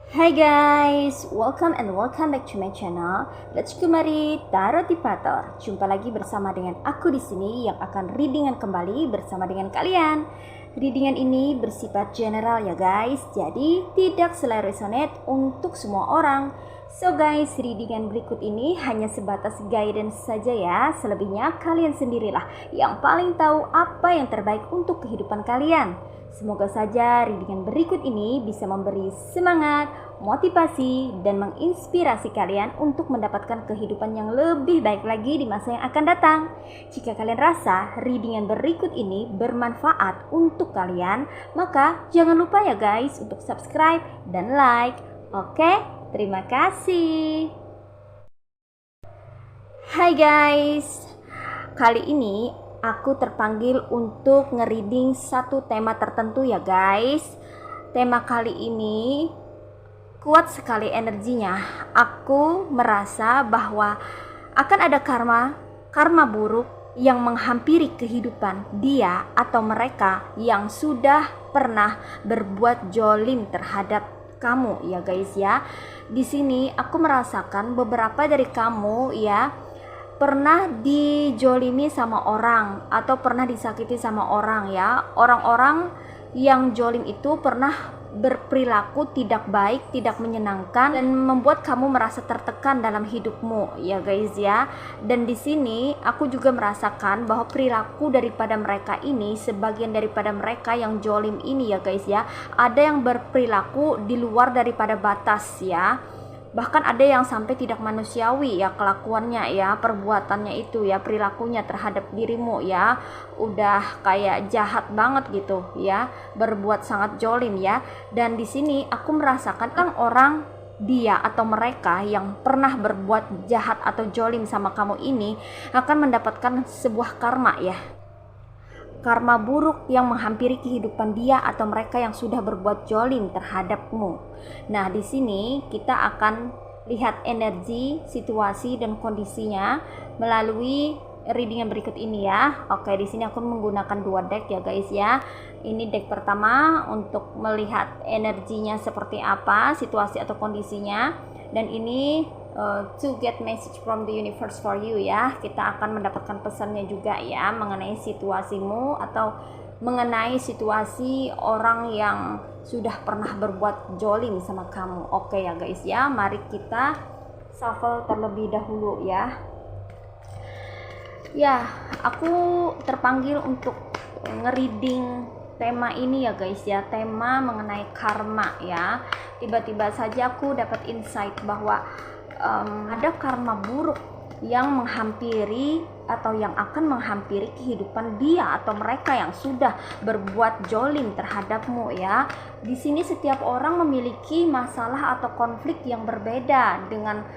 Hai guys, welcome back to my channel. Let's Kumari Tarotipator. Jumpa lagi bersama dengan aku di sini yang akan readingan kembali bersama dengan kalian. Readingan ini bersifat general ya guys, jadi tidak selalu resonate untuk semua orang. So guys, readingan berikut ini hanya sebatas guidance saja ya. Selebihnya kalian sendirilah yang paling tahu apa yang terbaik untuk kehidupan kalian. Semoga saja readingan berikut ini bisa memberi semangat, motivasi, dan menginspirasi kalian untuk mendapatkan kehidupan yang lebih baik lagi di masa yang akan datang. Jika kalian rasa readingan berikut ini bermanfaat untuk kalian, maka jangan lupa ya guys untuk subscribe dan like. Oke, terima kasih. Hai guys, kali ini aku terpanggil untuk nge-reading satu tema tertentu ya guys. Tema kali ini kuat sekali energinya. Aku merasa bahwa akan ada karma buruk yang menghampiri kehidupan dia atau mereka yang sudah pernah berbuat jolim terhadap kamu ya guys ya. Di sini aku merasakan beberapa dari kamu ya pernah dijolimi sama orang atau pernah disakiti sama orang ya. Orang-orang yang jolim itu pernah berperilaku tidak baik, tidak menyenangkan, dan membuat kamu merasa tertekan dalam hidupmu ya guys ya. Dan di sini aku juga merasakan bahwa perilaku daripada mereka ini, sebagian daripada mereka yang jolim ini ya guys ya, ada yang berperilaku di luar daripada batas ya. Bahkan ada yang sampai tidak manusiawi ya kelakuannya ya, perbuatannya itu ya, perilakunya terhadap dirimu ya, udah kayak jahat banget gitu ya, berbuat sangat jolim ya. Dan di sini aku merasakan orang dia atau mereka yang pernah berbuat jahat atau jolim sama kamu ini akan mendapatkan sebuah karma ya, karma buruk yang menghampiri kehidupan dia atau mereka yang sudah berbuat jolim terhadapmu. Nah, di sini kita akan lihat energi, situasi, dan kondisinya melalui reading yang berikut ini ya. Oke, di sini aku menggunakan dua deck ya guys ya. Ini deck pertama untuk melihat energinya seperti apa, situasi atau kondisinya. Dan ini to get message from the universe for you ya. Kita akan mendapatkan pesannya juga ya mengenai situasimu atau mengenai situasi orang yang sudah pernah berbuat jolim sama kamu. Oke ya guys ya, mari kita shuffle terlebih dahulu ya. Ya, aku terpanggil untuk nge-reading tema ini ya guys ya, tema mengenai karma ya. Tiba-tiba saja aku dapat insight bahwa ada karma buruk yang menghampiri atau yang akan menghampiri kehidupan dia atau mereka yang sudah berbuat jolim terhadapmu ya. Di sini setiap orang memiliki masalah atau konflik yang berbeda dengan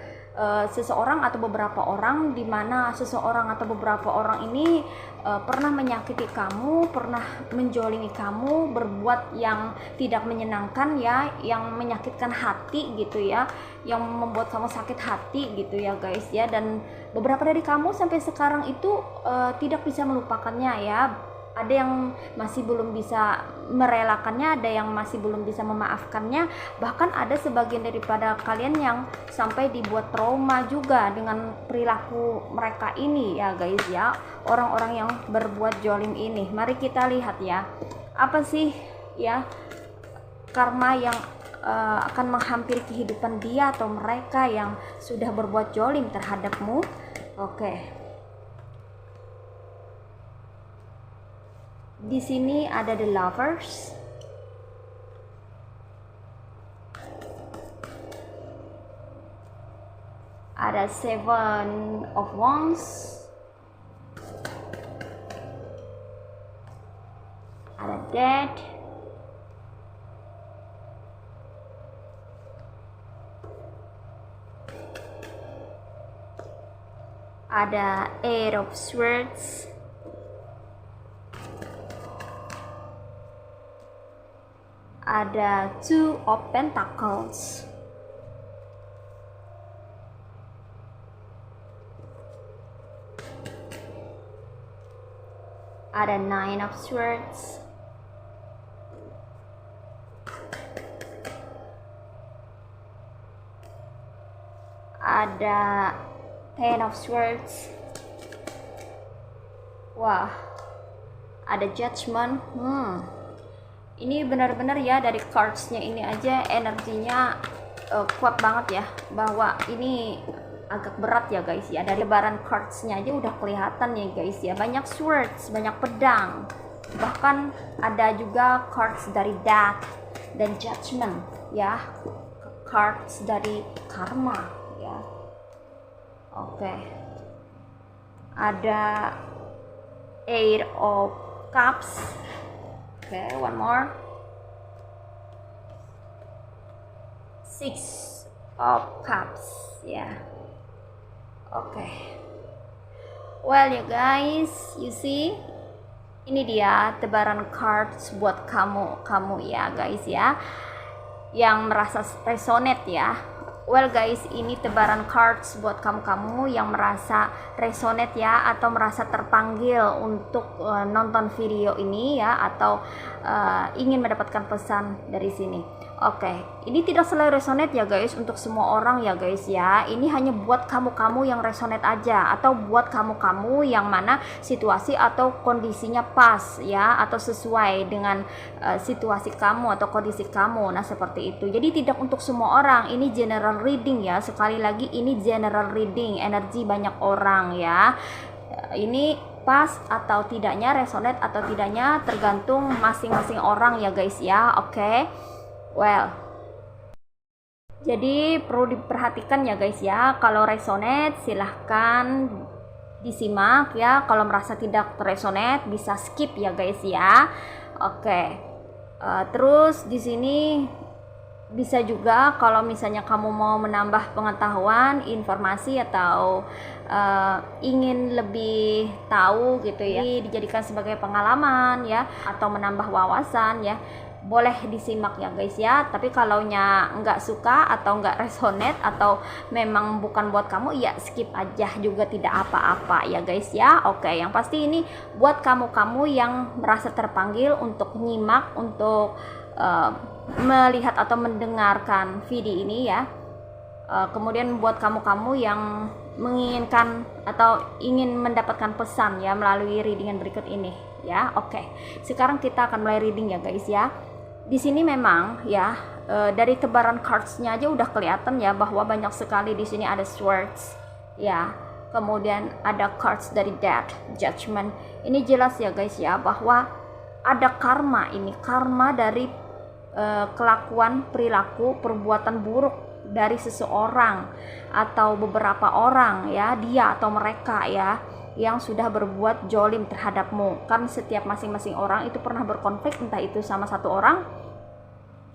seseorang atau beberapa orang, di mana seseorang atau beberapa orang ini pernah menyakiti kamu, pernah menjolimi kamu, berbuat yang tidak menyenangkan ya, yang menyakitkan hati gitu ya, yang membuat kamu sakit hati gitu ya guys ya. Dan beberapa dari kamu sampai sekarang itu tidak bisa melupakannya ya. Ada yang masih belum bisa merelakannya, ada yang masih belum bisa memaafkannya, bahkan ada sebagian daripada kalian yang sampai dibuat trauma juga dengan perilaku mereka ini ya guys ya, orang-orang yang berbuat jolim ini. Mari kita lihat ya, apa sih ya karma yang akan menghampiri kehidupan dia atau mereka yang sudah berbuat jolim terhadapmu. Oke. Di sini ada the lovers, ada seven of wands, ada death, ada Eight of Swords, ada Two of Pentacles, ada Nine of Swords, ada Ten of Swords. Wah, ada Judgment. Ini benar-benar ya, dari cardsnya ini aja energinya kuat banget ya, bahwa ini agak berat ya guys ya. Dari lebaran cardsnya aja udah kelihatan ya guys ya, banyak swords, banyak pedang, bahkan ada juga cards dari Death dan Judgment ya, cards dari karma ya. Oke. Ada Eight of Cups. Oke, one more. Six of Cups ya. Oke. Well ya guys, you see, ini dia tebaran cards buat kamu ya guys ya, yang merasa resonate ya. Well guys, ini tebaran cards buat kamu yang merasa resonate ya, atau merasa terpanggil untuk nonton video ini ya, atau ingin mendapatkan pesan dari sini. Oke, ini tidak selalu resonate ya guys untuk semua orang ya guys ya. Ini hanya buat kamu yang resonate aja, atau buat kamu yang mana situasi atau kondisinya pas ya, atau sesuai dengan situasi kamu atau kondisi kamu. Nah, seperti itu. Jadi tidak untuk semua orang. Ini general reading ya. Sekali lagi, ini general reading, energi banyak orang ya. Ini pas atau tidaknya, resonate atau tidaknya, tergantung masing-masing orang ya guys ya. Oke. Well, jadi perlu diperhatikan ya guys ya. Kalau resonate silahkan disimak ya. Kalau merasa tidak resonate bisa skip ya guys ya. Oke. Terus di sini bisa juga kalau misalnya kamu mau menambah pengetahuan, informasi, atau ingin lebih tahu gitu ya, dijadikan sebagai pengalaman ya, atau menambah wawasan ya, boleh disimak ya guys ya. Tapi kalau nggak suka atau nggak resonate atau memang bukan buat kamu, ya skip aja juga, tidak apa-apa ya guys ya. Oke, yang pasti ini buat kamu yang merasa terpanggil untuk nyimak, untuk melihat atau mendengarkan video ini ya. Kemudian buat kamu yang menginginkan atau ingin mendapatkan pesan ya melalui readingan berikut ini ya. Oke, sekarang kita akan mulai reading ya guys ya. Di sini memang ya, dari tebaran cards-nya aja udah kelihatan ya, bahwa banyak sekali di sini ada swords ya. Kemudian ada cards dari Death, Judgment. Ini jelas ya guys ya, bahwa ada karma. Ini karma dari kelakuan, perilaku, perbuatan buruk dari seseorang atau beberapa orang ya, dia atau mereka ya, yang sudah berbuat jolim terhadapmu. Kan setiap masing-masing orang itu pernah berkonflik, entah itu sama satu orang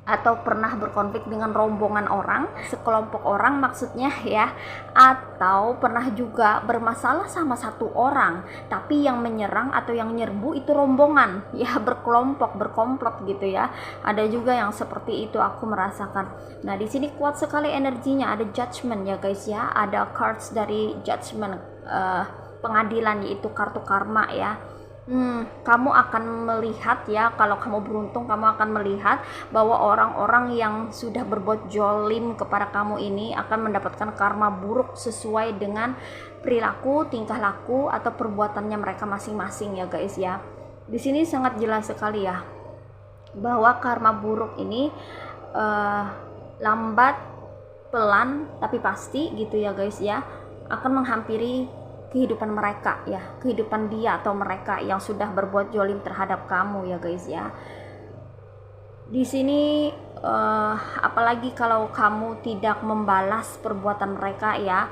atau pernah berkonflik dengan rombongan orang, sekelompok orang maksudnya ya, atau pernah juga bermasalah sama satu orang, tapi yang menyerang atau yang nyerbu itu rombongan ya, berkelompok, berkomplot gitu ya. Ada juga yang seperti itu, aku merasakan. Nah, di sini kuat sekali energinya, ada Judgment ya guys ya, ada cards dari Judgment, pengadilan, yaitu kartu karma ya. Kamu akan melihat ya, kalau kamu beruntung, kamu akan melihat bahwa orang-orang yang sudah berbuat jolim kepada kamu ini akan mendapatkan karma buruk sesuai dengan perilaku, tingkah laku, atau perbuatannya mereka masing-masing ya guys ya. Di sini sangat jelas sekali ya, bahwa karma buruk ini lambat, pelan, tapi pasti gitu ya guys ya, akan menghampiri kehidupan mereka ya, kehidupan dia atau mereka yang sudah berbuat jolim terhadap kamu ya guys ya. Di sini apalagi kalau kamu tidak membalas perbuatan mereka ya,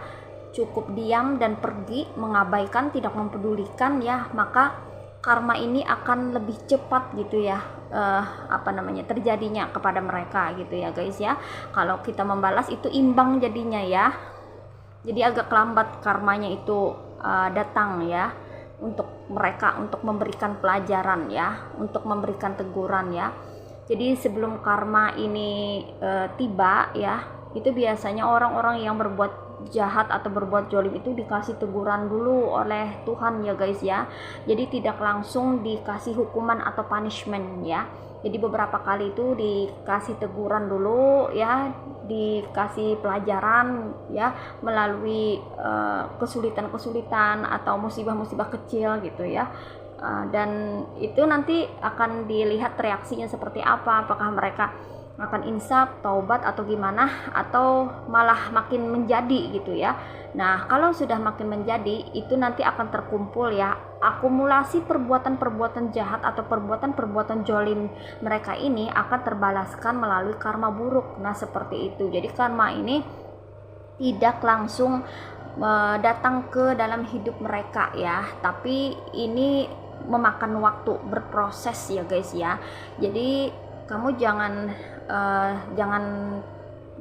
cukup diam dan pergi, mengabaikan, tidak mempedulikan ya, maka karma ini akan lebih cepat gitu ya, terjadinya kepada mereka gitu ya guys ya. Kalau kita membalas itu imbang jadinya ya, jadi agak lambat karmanya itu datang ya untuk mereka, untuk memberikan pelajaran ya, untuk memberikan teguran ya. Jadi sebelum karma ini tiba ya, itu biasanya orang-orang yang berbuat jahat atau berbuat jolim itu dikasih teguran dulu oleh Tuhan ya guys ya. Jadi tidak langsung dikasih hukuman atau punishment ya. Jadi beberapa kali itu dikasih teguran dulu ya, dikasih pelajaran ya, melalui kesulitan-kesulitan atau musibah-musibah kecil gitu ya. Dan itu nanti akan dilihat reaksinya seperti apa, apakah mereka akan insaf, taubat atau gimana, atau malah makin menjadi gitu ya. Nah kalau sudah makin menjadi, itu nanti akan terkumpul ya akumulasi perbuatan-perbuatan jahat atau perbuatan-perbuatan jolim mereka ini akan terbalaskan melalui karma buruk. Nah seperti itu. Jadi karma ini tidak langsung datang ke dalam hidup mereka ya, tapi ini memakan waktu, berproses ya guys ya. Jadi kamu jangan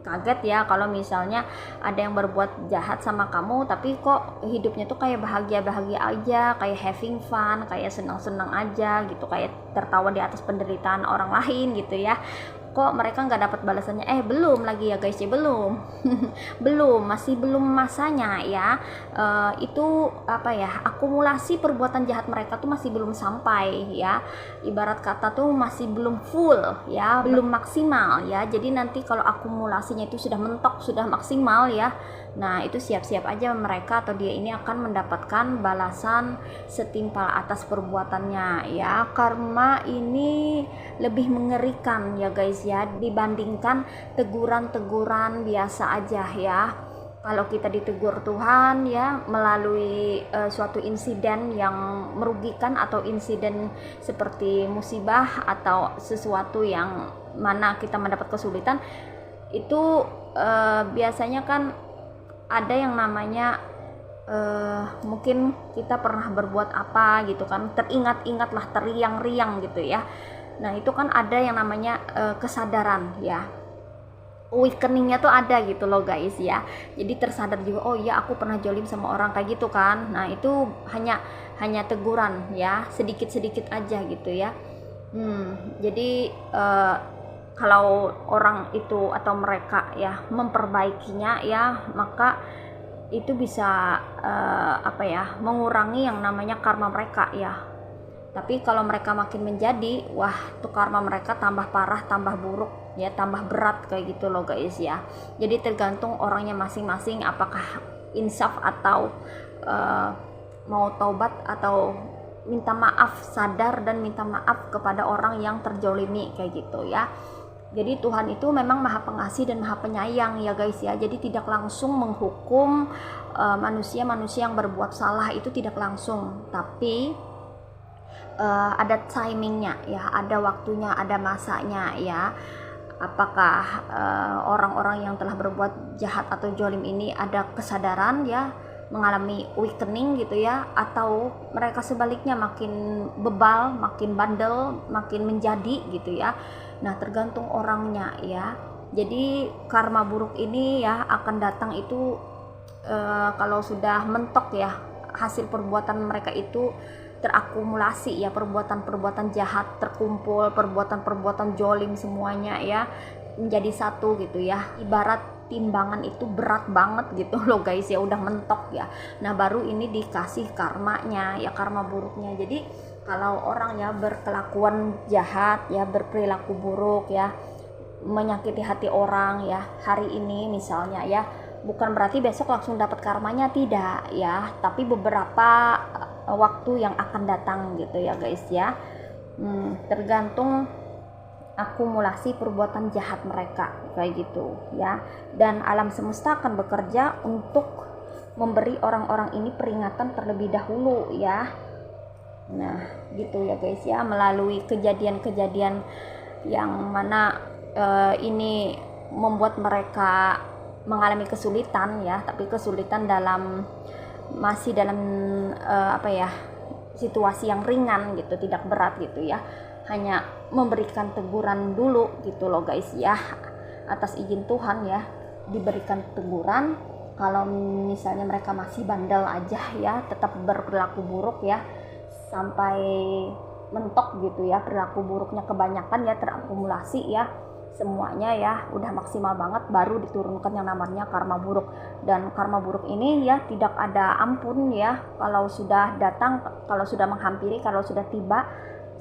kaget ya kalau misalnya ada yang berbuat jahat sama kamu tapi kok hidupnya tuh kayak bahagia-bahagia aja, kayak having fun, kayak senang-senang aja gitu, kayak tertawa di atas penderitaan orang lain gitu ya. Kok mereka nggak dapat balasannya? Belum lagi ya guys ya, belum masih belum masanya ya. Itu apa ya, akumulasi perbuatan jahat mereka tuh masih belum sampai ya, ibarat kata tuh masih belum full ya, belum maksimal ya. Jadi nanti kalau akumulasinya itu sudah mentok, sudah maksimal ya, nah itu siap-siap aja mereka atau dia ini akan mendapatkan balasan setimpal atas perbuatannya ya. Karma ini lebih mengerikan ya guys ya, dibandingkan teguran-teguran biasa aja ya. Kalau kita ditegur Tuhan ya melalui suatu insiden yang merugikan atau insiden seperti musibah atau sesuatu yang mana kita mendapat kesulitan, itu biasanya kan ada yang namanya mungkin kita pernah berbuat apa gitu kan, teringat-ingat lah, teriang-riang gitu ya. Nah itu kan ada yang namanya kesadaran ya, awakeningnya tuh ada gitu loh guys ya. Jadi tersadar juga, oh iya aku pernah jolim sama orang kayak gitu kan. Nah itu hanya teguran ya, sedikit-sedikit aja gitu ya. Jadi kalau orang itu atau mereka ya memperbaikinya ya, maka itu bisa mengurangi yang namanya karma mereka ya. Tapi kalau mereka makin menjadi, wah tuh karma mereka tambah parah, tambah buruk ya, tambah berat kayak gitu loh guys ya. Jadi tergantung orangnya masing-masing, apakah insaf atau mau taubat atau minta maaf, sadar dan minta maaf kepada orang yang terjolimi kayak gitu ya. Jadi Tuhan itu memang maha pengasih dan maha penyayang ya guys ya. Jadi tidak langsung menghukum manusia-manusia yang berbuat salah, itu tidak langsung, tapi ada timingnya ya, ada waktunya, ada masanya ya. Apakah orang-orang yang telah berbuat jahat atau jolim ini ada kesadaran ya, mengalami awakening gitu ya, atau mereka sebaliknya makin bebal, makin bandel, makin menjadi gitu ya. Nah tergantung orangnya ya. Jadi karma buruk ini ya akan datang itu kalau sudah mentok ya, hasil perbuatan mereka itu terakumulasi ya, perbuatan-perbuatan jahat terkumpul, perbuatan-perbuatan jolim semuanya ya menjadi satu gitu ya. Ibarat timbangan itu berat banget gitu loh guys ya, udah mentok ya. Nah baru ini dikasih karmanya ya, karma buruknya. Jadi kalau orang ya berkelakuan jahat ya, berperilaku buruk ya, menyakiti hati orang ya hari ini misalnya ya, bukan berarti besok langsung dapat karmanya, tidak ya, tapi beberapa waktu yang akan datang gitu ya guys ya. Tergantung akumulasi perbuatan jahat mereka kayak gitu ya. Dan alam semesta akan bekerja untuk memberi orang-orang ini peringatan terlebih dahulu ya. Nah gitu ya guys ya, melalui kejadian-kejadian yang mana ini membuat mereka mengalami kesulitan ya, tapi kesulitan masih dalam situasi yang ringan gitu, tidak berat gitu ya, hanya memberikan teguran dulu gitu loh guys ya, atas izin Tuhan ya, diberikan teguran kalau misalnya mereka masih bandel aja ya, tetap berperilaku buruk ya, sampai mentok gitu ya, perilaku buruknya kebanyakan ya, terakumulasi ya, semuanya ya udah maksimal banget, baru diturunkan yang namanya karma buruk. Dan karma buruk ini ya tidak ada ampun ya, kalau sudah datang, kalau sudah menghampiri, kalau sudah tiba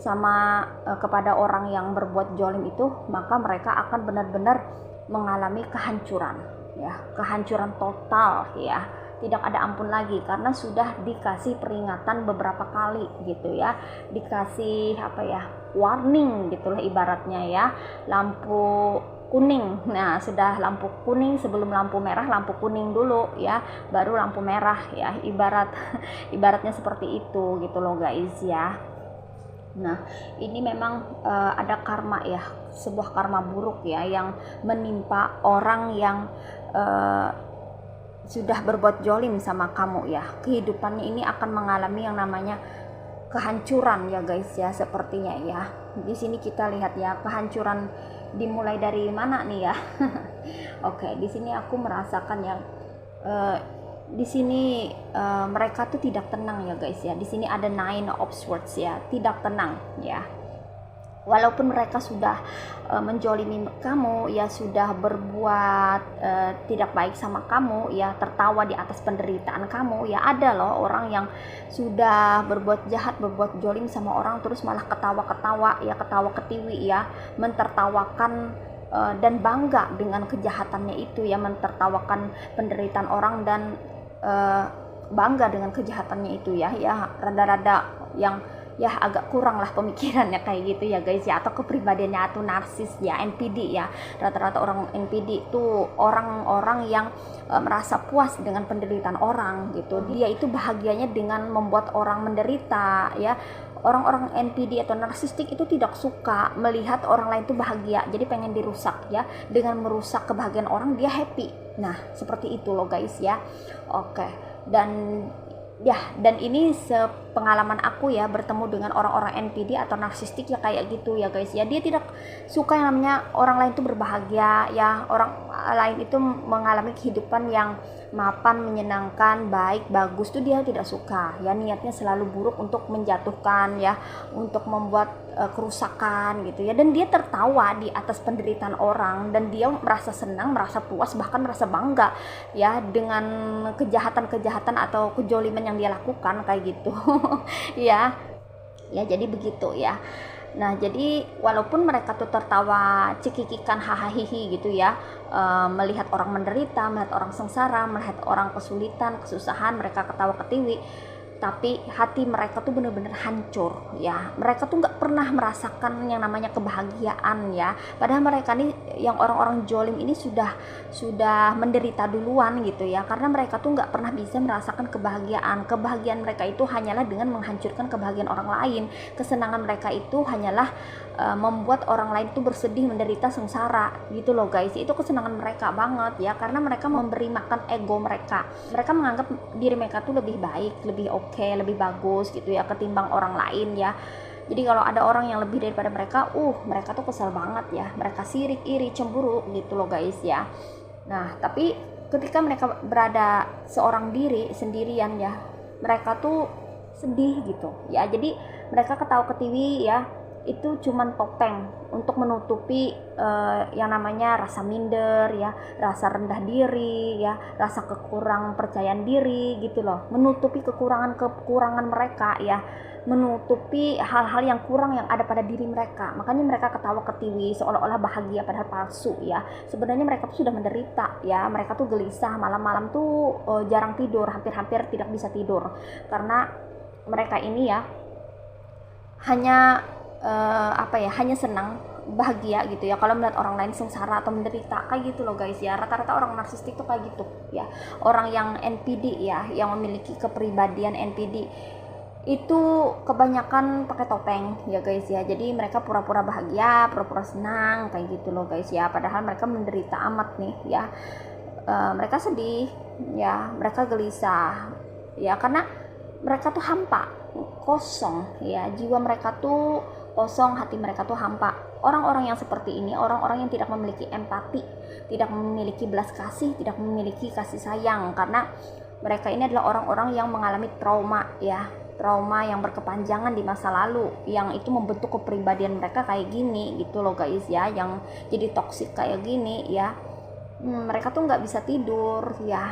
sama kepada orang yang berbuat jolim itu, maka mereka akan benar-benar mengalami kehancuran ya, kehancuran total ya, tidak ada ampun lagi, karena sudah dikasih peringatan beberapa kali gitu ya, dikasih apa ya, warning gitulah ibaratnya ya, lampu kuning. Nah, sudah lampu kuning, sebelum lampu merah, lampu kuning dulu ya, baru lampu merah ya, ibaratnya seperti itu gitu loh guys ya. Nah, ini memang ada karma ya, sebuah karma buruk ya yang menimpa orang yang sudah berbuat jolim sama kamu ya. Kehidupannya ini akan mengalami yang namanya kehancuran ya guys ya, sepertinya ya. Di sini kita lihat ya, kehancuran dimulai dari mana nih ya. Oke, di sini aku merasakan yang di sini mereka tuh tidak tenang ya guys ya. Di sini ada Nine of Swords ya, tidak tenang ya. Walaupun mereka sudah menjolimi kamu ya, sudah berbuat tidak baik sama kamu ya, tertawa di atas penderitaan kamu ya, ada loh orang yang sudah berbuat jahat, berbuat jolim sama orang, terus malah ketawa-ketawa ya, ketawa ketiwi ya, mentertawakan dan bangga dengan kejahatannya itu ya, mentertawakan penderitaan orang dan bangga dengan kejahatannya itu ya, rada-rada yang ya agak kurang lah pemikirannya kayak gitu ya guys ya, atau kepribadiannya, atau narsis ya, NPD ya. Rata-rata orang NPD itu orang-orang yang merasa puas dengan penderitaan orang gitu, dia itu bahagianya dengan membuat orang menderita ya. Orang-orang NPD atau narsistik itu tidak suka melihat orang lain itu bahagia, jadi pengen dirusak ya, dengan merusak kebahagiaan orang dia happy. Nah, seperti itu loh guys ya. Oke, dan ini sepengalaman aku ya, bertemu dengan orang-orang NPD atau narsistik ya kayak gitu ya guys ya. Dia tidak suka yang namanya orang lain itu berbahagia ya, orang lain itu mengalami kehidupan yang mapan, menyenangkan, baik, bagus, tuh dia tidak suka ya. Niatnya selalu buruk untuk menjatuhkan ya, untuk membuat kerusakan gitu ya. Dan dia tertawa di atas penderitaan orang, dan dia merasa senang, merasa puas, bahkan merasa bangga ya dengan kejahatan-kejahatan atau kejoliman yang dia lakukan kayak gitu. ya jadi begitu ya. Nah, jadi walaupun mereka tuh tertawa cekikikan hahaha gitu ya, melihat orang menderita, melihat orang sengsara, melihat orang kesulitan, kesusahan, mereka ketawa ketiwi, tapi hati mereka tuh bener-bener hancur ya. Mereka tuh nggak pernah merasakan yang namanya kebahagiaan ya, padahal mereka nih yang orang-orang jolim ini sudah menderita duluan gitu ya, karena mereka tuh nggak pernah bisa merasakan kebahagiaan mereka itu hanyalah dengan menghancurkan kebahagiaan orang lain. Kesenangan mereka itu hanyalah membuat orang lain tuh bersedih, menderita, sengsara gitu loh guys. Itu kesenangan mereka banget ya, karena mereka memberi makan ego mereka. Mereka menganggap diri mereka tuh lebih baik, lebih oke, lebih bagus gitu ya, ketimbang orang lain ya. Jadi kalau ada orang yang lebih daripada mereka, mereka tuh kesel banget ya, mereka sirik, iri, cemburu gitu loh guys ya. Nah, tapi ketika mereka berada seorang diri, sendirian ya, mereka tuh sedih gitu ya. Jadi mereka ketawa ketiwi ya, itu cuman topeng untuk menutupi yang namanya rasa minder ya, rasa rendah diri ya, rasa kekurang percayaan diri gitu loh, menutupi kekurangan mereka ya, menutupi hal-hal yang kurang yang ada pada diri mereka. Makanya mereka ketawa ketiwi seolah-olah bahagia padahal palsu ya. Sebenarnya mereka tuh sudah menderita ya, mereka tuh gelisah, malam-malam tuh jarang tidur, hampir-hampir tidak bisa tidur, karena mereka ini ya hanya hanya senang, bahagia gitu ya kalau melihat orang lain sengsara atau menderita kayak gitu loh guys ya. Rata-rata orang narsistik tuh kayak gitu ya. Orang yang NPD ya, yang memiliki kepribadian NPD itu kebanyakan pakai topeng ya guys ya. Jadi mereka pura-pura bahagia, pura-pura senang kayak gitu loh guys ya, padahal mereka menderita amat nih ya. Mereka sedih ya, mereka gelisah ya, karena mereka tuh hampa, kosong ya, jiwa mereka tuh kosong, hati mereka tuh hampa Orang-orang yang seperti ini, orang-orang yang tidak memiliki empati, tidak memiliki belas kasih, tidak memiliki kasih sayang, karena mereka ini adalah orang-orang yang mengalami trauma ya, trauma yang berkepanjangan di masa lalu, yang itu membentuk kepribadian mereka kayak gini gitu loh guys ya, yang jadi toksik kayak gini ya. Mereka tuh nggak bisa tidur ya,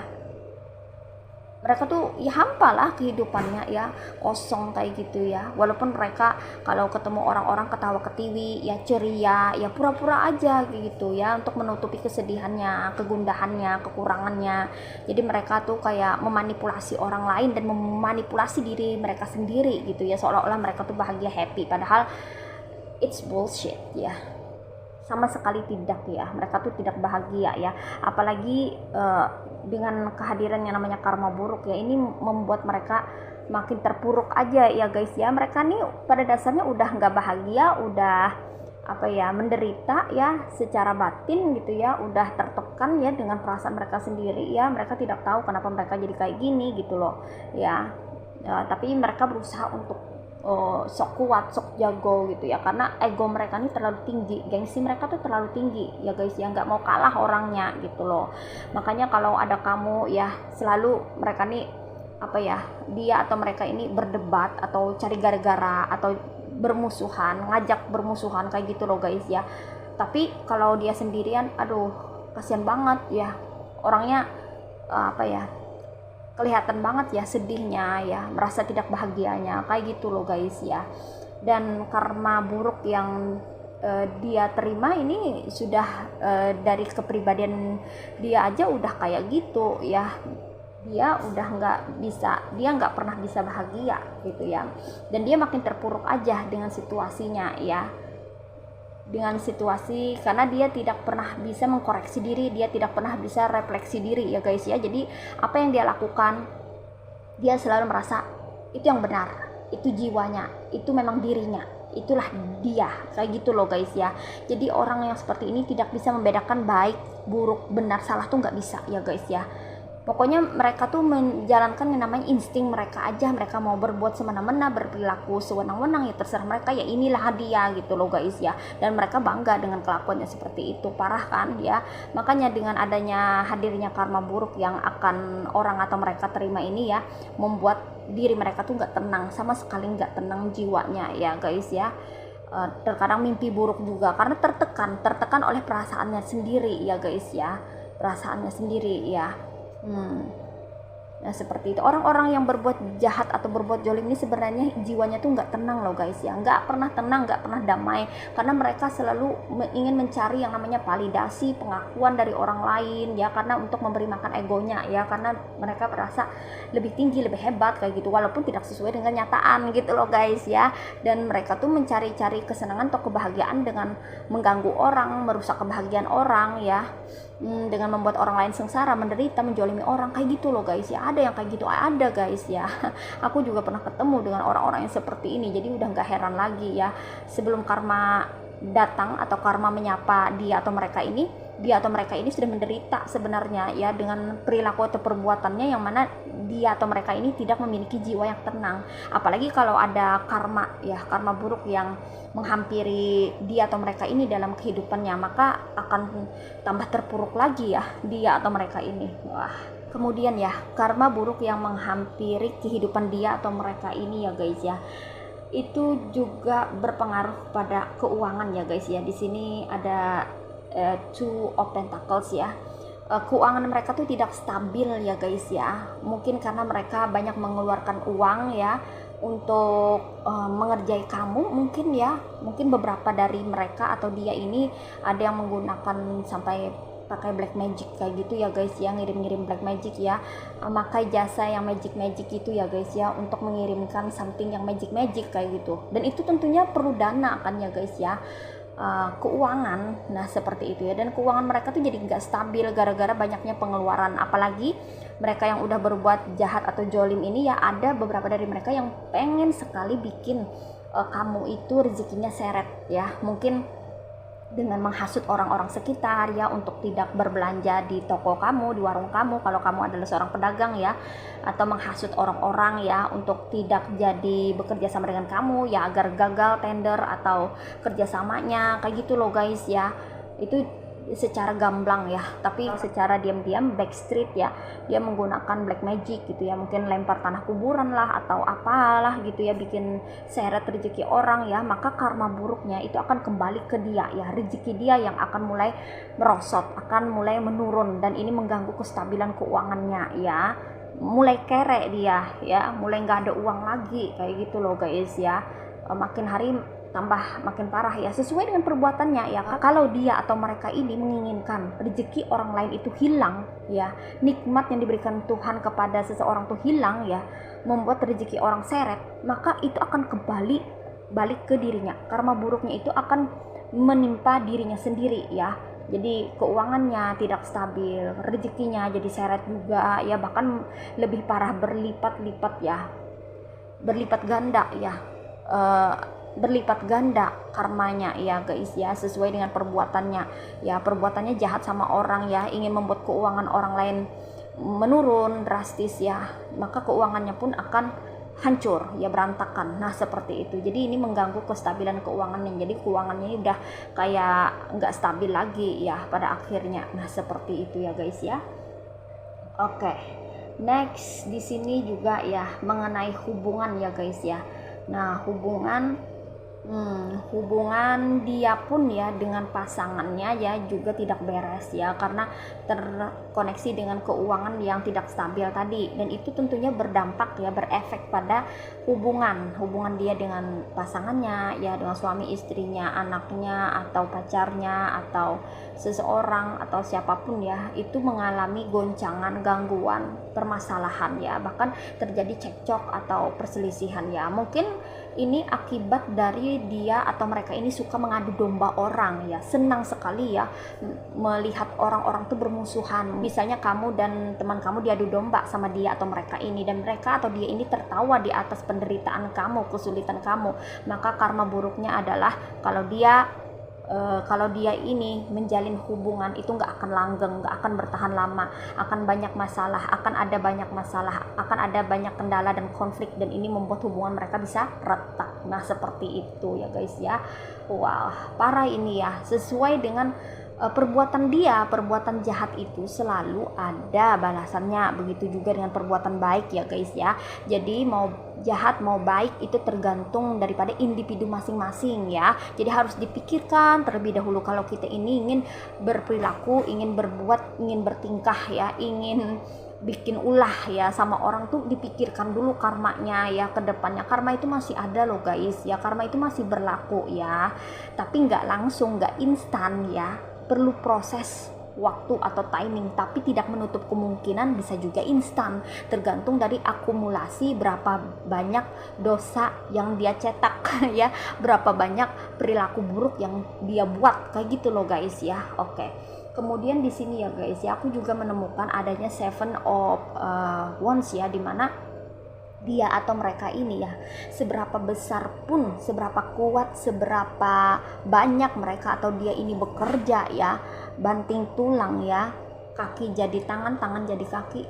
mereka tuh ya hampa lah kehidupannya ya, kosong kayak gitu ya. Walaupun mereka kalau ketemu orang-orang ketawa ketiwi ya, ceria ya, pura-pura aja gitu ya, untuk menutupi kesedihannya, kegundahannya, kekurangannya. Jadi mereka tuh kayak memanipulasi orang lain dan memanipulasi diri mereka sendiri gitu ya, seolah-olah mereka tuh bahagia, happy, padahal it's bullshit ya, sama sekali tidak ya. Mereka tuh tidak bahagia ya, apalagi dengan kehadiran yang namanya karma buruk ya, ini membuat mereka makin terpuruk aja ya guys ya. Mereka nih pada dasarnya udah nggak bahagia, udah apa ya, menderita ya secara batin gitu ya, udah tertekan ya dengan perasaan mereka sendiri ya. Mereka tidak tahu kenapa mereka jadi kayak gini gitu loh ya, tapi mereka berusaha untuk sok kuat, sok jago gitu ya, karena ego mereka ini terlalu tinggi, gengsi mereka tuh terlalu tinggi ya guys ya, nggak mau kalah orangnya gitu loh. Makanya kalau ada kamu ya, selalu mereka nih apa ya, dia atau mereka ini berdebat atau cari gara-gara atau bermusuhan, ngajak bermusuhan kayak gitu loh guys ya. Tapi kalau dia sendirian, aduh kasihan banget ya, orangnya apa ya, kelihatan banget ya sedihnya ya, merasa tidak bahagianya kayak gitu loh guys ya. Dan karma buruk yang dia terima ini sudah dari kepribadian dia aja udah kayak gitu ya, dia udah dia nggak pernah bisa bahagia gitu ya, dan dia makin terpuruk aja dengan situasinya ya, dengan situasi, karena dia tidak pernah bisa mengkoreksi diri, dia tidak pernah bisa refleksi diri ya guys ya. Jadi apa yang dia lakukan, dia selalu merasa itu yang benar, itu jiwanya, itu memang dirinya, itulah dia kayak gitu loh guys ya. Jadi orang yang seperti ini tidak bisa membedakan baik, buruk, benar, salah tuh nggak bisa ya guys ya. Pokoknya mereka tuh menjalankan yang namanya insting mereka aja, mereka mau berbuat semena-mena, berperilaku sewenang-wenang ya terserah mereka ya, inilah dia gitu loh guys ya. Dan mereka bangga dengan kelakuannya seperti itu, parah kan ya. Makanya dengan adanya hadirnya karma buruk yang akan orang atau mereka terima ini ya, membuat diri mereka tuh nggak tenang, sama sekali nggak tenang jiwanya ya guys ya. Terkadang mimpi buruk juga karena tertekan oleh perasaannya sendiri ya guys ya, perasaannya sendiri ya. Nah seperti itu, orang-orang yang berbuat jahat atau berbuat jolim ini sebenarnya jiwanya tuh nggak tenang loh guys ya, nggak pernah tenang, nggak pernah damai, karena mereka selalu ingin mencari yang namanya validasi, pengakuan dari orang lain ya, karena untuk memberi makan egonya ya, karena mereka merasa lebih tinggi, lebih hebat kayak gitu, walaupun tidak sesuai dengan nyataan gitu loh guys ya. Dan mereka tuh mencari-cari kesenangan atau kebahagiaan dengan mengganggu orang, merusak kebahagiaan orang ya, dengan membuat orang lain sengsara, menderita, menjolimi orang kayak gitu loh guys ya. Ada yang kayak gitu, ada guys ya. Aku juga pernah ketemu dengan orang-orang yang seperti ini, jadi udah gak heran lagi ya. Sebelum karma datang atau karma menyapa dia atau mereka ini sudah menderita sebenarnya ya, dengan perilaku atau perbuatannya yang mana dia atau mereka ini tidak memiliki jiwa yang tenang. Apalagi kalau ada karma ya, karma buruk yang menghampiri dia atau mereka ini dalam kehidupannya, maka akan tambah terpuruk lagi ya dia atau mereka ini. Wah, kemudian ya, karma buruk yang menghampiri kehidupan dia atau mereka ini ya guys ya, itu juga berpengaruh pada keuangan ya guys ya. Di sini ada two of pentacles ya. Keuangan mereka tuh tidak stabil ya guys ya. Mungkin karena mereka banyak mengeluarkan uang ya untuk mengerjai kamu, mungkin ya, mungkin beberapa dari mereka atau dia ini ada yang menggunakan sampai pakai black magic kayak gitu ya guys ya, ngirim-ngirim black magic ya, memakai jasa yang magic itu ya guys ya, untuk mengirimkan something yang magic kayak gitu. Dan itu tentunya perlu dana kan ya guys ya, keuangan. Nah seperti itu ya, dan keuangan mereka tuh jadi nggak stabil gara-gara banyaknya pengeluaran. Apalagi mereka yang udah berbuat jahat atau jolim ini ya, ada beberapa dari mereka yang pengen sekali bikin kamu itu rezekinya seret ya. Mungkin dengan menghasut orang-orang sekitar ya untuk tidak berbelanja di toko kamu, di warung kamu kalau kamu adalah seorang pedagang ya, atau menghasut orang-orang ya untuk tidak jadi bekerja sama dengan kamu ya agar gagal tender atau kerjasamanya kayak gitu loh guys ya. Itu secara gamblang ya, tapi secara diam-diam backstreet ya, dia menggunakan black magic gitu ya, mungkin lempar tanah kuburan lah atau apalah gitu ya, bikin seret rezeki orang ya, maka karma buruknya itu akan kembali ke dia ya, rezeki dia yang akan mulai merosot, akan mulai menurun, dan ini mengganggu kestabilan keuangannya ya, mulai kere dia ya, mulai nggak ada uang lagi kayak gitu loh guys ya. Makin hari tambah makin parah ya, sesuai dengan perbuatannya ya. Kalau dia atau mereka ini menginginkan rezeki orang lain itu hilang ya, nikmat yang diberikan Tuhan kepada seseorang tuh hilang ya, membuat rezeki orang seret, maka itu akan kembali balik ke dirinya. Karma buruknya itu akan menimpa dirinya sendiri ya. Jadi keuangannya tidak stabil, rezekinya jadi seret juga ya, bahkan lebih parah, berlipat-lipat ya, berlipat ganda ya, berlipat ganda karmanya ya guys ya, sesuai dengan perbuatannya ya. Perbuatannya jahat sama orang ya, ingin membuat keuangan orang lain menurun drastis ya, maka keuangannya pun akan hancur ya, berantakan. Nah seperti itu, jadi ini mengganggu kestabilan keuangannya, jadi keuangannya udah kayak nggak stabil lagi ya pada akhirnya. Nah seperti itu ya guys ya. Oke, next di sini juga ya mengenai hubungan ya guys ya. Nah hubungan dia pun ya dengan pasangannya ya juga tidak beres ya, karena terkoneksi dengan keuangan yang tidak stabil tadi, dan itu tentunya berdampak ya, berefek pada hubungan dia dengan pasangannya ya, dengan suami istrinya, anaknya atau pacarnya atau seseorang atau siapapun ya, itu mengalami goncangan, gangguan, permasalahan ya, bahkan terjadi cekcok atau perselisihan ya. Mungkin ini akibat dari dia atau mereka ini suka mengadu domba orang ya, senang sekali ya melihat orang-orang tuh bermusuhan. Misalnya kamu dan teman kamu diadu domba sama dia atau mereka ini, dan mereka atau dia ini tertawa di atas penderitaan kamu, kesulitan kamu, maka karma buruknya adalah kalau dia ini menjalin hubungan itu nggak akan langgeng, nggak akan bertahan lama, akan banyak masalah, akan ada banyak kendala dan konflik, dan ini membuat hubungan mereka bisa retak. Nah seperti itu ya guys ya. Wah parah ini ya, sesuai dengan perbuatan jahat itu selalu ada balasannya, begitu juga dengan perbuatan baik ya guys ya. Jadi mau jahat mau baik itu tergantung daripada individu masing-masing ya, jadi harus dipikirkan terlebih dahulu kalau kita ini ingin berperilaku, ingin berbuat, ingin bertingkah ya, ingin bikin ulah ya sama orang tuh dipikirkan dulu karmanya ya, ke depannya karma itu masih ada loh guys ya, karma itu masih berlaku ya, tapi nggak langsung, nggak instan ya, perlu proses waktu atau timing, tapi tidak menutup kemungkinan bisa juga instan, tergantung dari akumulasi berapa banyak dosa yang dia cetak ya, berapa banyak perilaku buruk yang dia buat kayak gitu loh guys ya. Oke, kemudian di sini ya guys ya, aku juga menemukan adanya Seven of Wands ya, dimana dia atau mereka ini ya, seberapa besar pun, seberapa kuat, seberapa banyak mereka atau dia ini bekerja ya, banting tulang ya, kaki jadi tangan, tangan jadi kaki,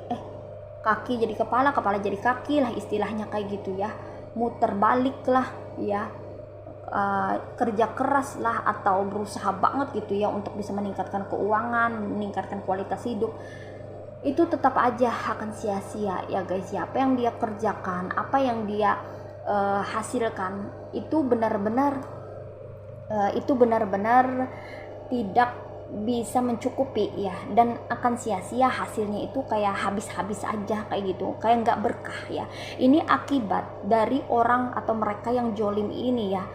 kaki jadi kepala, kepala jadi kaki lah istilahnya kayak gitu ya, muter balik lah ya, kerja keras lah atau berusaha banget gitu ya untuk bisa meningkatkan keuangan, meningkatkan kualitas hidup, itu tetap aja akan sia-sia ya guys ya. Apa yang dia kerjakan, apa yang dia hasilkan itu benar-benar tidak bisa mencukupi ya, dan akan sia-sia, hasilnya itu kayak habis-habis aja kayak gitu, kayak nggak berkah ya. Ini akibat dari orang atau mereka yang jolim ini ya,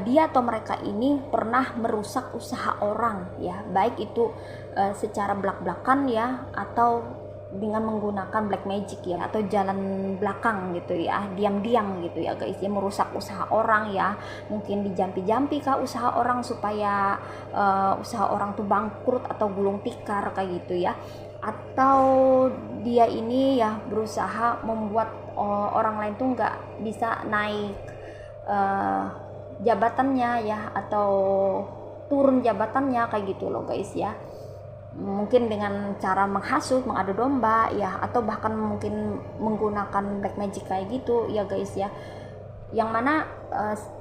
dia atau mereka ini pernah merusak usaha orang ya, baik itu secara belak-belakan ya, atau dengan menggunakan black magic ya, atau jalan belakang gitu ya, diam-diam gitu ya guys ya, merusak usaha orang ya, mungkin dijampi-jampi kah usaha orang supaya usaha orang tuh bangkrut atau gulung tikar kayak gitu ya, atau dia ini ya berusaha membuat orang lain tuh nggak bisa naik jabatannya ya, atau turun jabatannya kayak gitu loh guys ya. Mungkin dengan cara menghasut, mengadu domba ya, atau bahkan mungkin menggunakan black magic kayak gitu ya guys ya, yang mana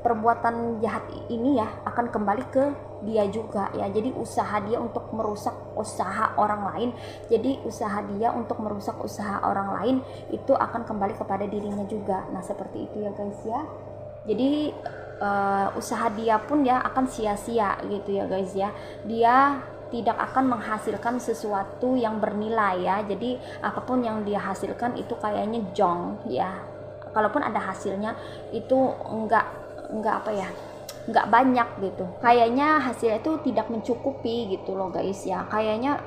perbuatan jahat ini ya akan kembali ke dia juga ya. Jadi usaha dia untuk merusak usaha orang lain, jadi usaha dia untuk merusak usaha orang lain itu akan kembali kepada dirinya juga. Nah seperti itu ya guys ya. Jadi usaha dia pun ya akan sia-sia gitu ya guys ya. Dia tidak akan menghasilkan sesuatu yang bernilai ya. Jadi apapun yang dia hasilkan itu kayaknya jong ya. Kalaupun ada hasilnya itu enggak apa ya, enggak banyak gitu. Kayaknya hasilnya itu tidak mencukupi gitu loh guys ya. Kayaknya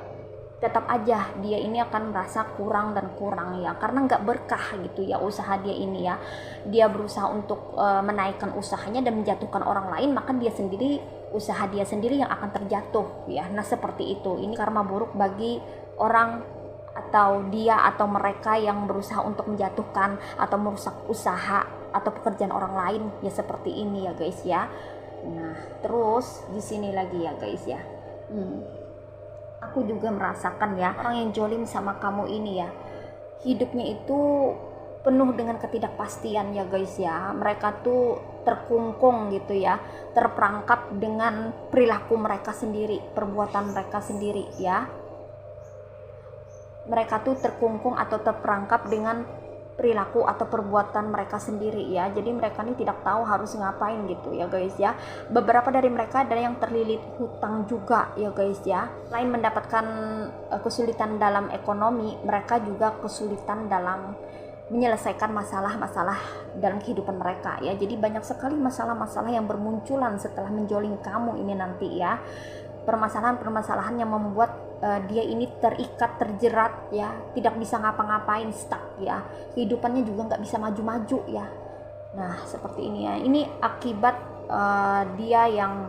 tetap aja dia ini akan merasa kurang dan kurang ya, karena nggak berkah gitu ya usaha dia ini ya. Dia berusaha untuk menaikkan usahanya dan menjatuhkan orang lain, maka dia sendiri, usaha dia sendiri yang akan terjatuh ya. Nah seperti itu, ini karma buruk bagi orang atau dia atau mereka yang berusaha untuk menjatuhkan atau merusak usaha atau pekerjaan orang lain ya, seperti ini ya guys ya. Nah terus di sini lagi ya guys ya, aku juga merasakan ya, orang yang jolim sama kamu ini ya, hidupnya itu penuh dengan ketidakpastian ya guys ya. Mereka tuh terkungkung gitu ya, terperangkap dengan perilaku mereka sendiri, perbuatan mereka sendiri ya. Mereka tuh terkungkung atau terperangkap dengan perilaku atau perbuatan mereka sendiri ya. Jadi mereka ini tidak tahu harus ngapain gitu ya guys ya. Beberapa dari mereka ada yang terlilit hutang juga ya guys ya. Selain mendapatkan kesulitan dalam ekonomi, mereka juga kesulitan dalam menyelesaikan masalah-masalah dalam kehidupan mereka ya. Jadi banyak sekali masalah-masalah yang bermunculan setelah menjoling kamu ini nanti ya. Permasalahan-permasalahan yang membuat dia ini terikat, terjerat ya, tidak bisa ngapa-ngapain, stuck ya, kehidupannya juga nggak bisa maju-maju ya. Nah seperti ini ya, ini akibat dia yang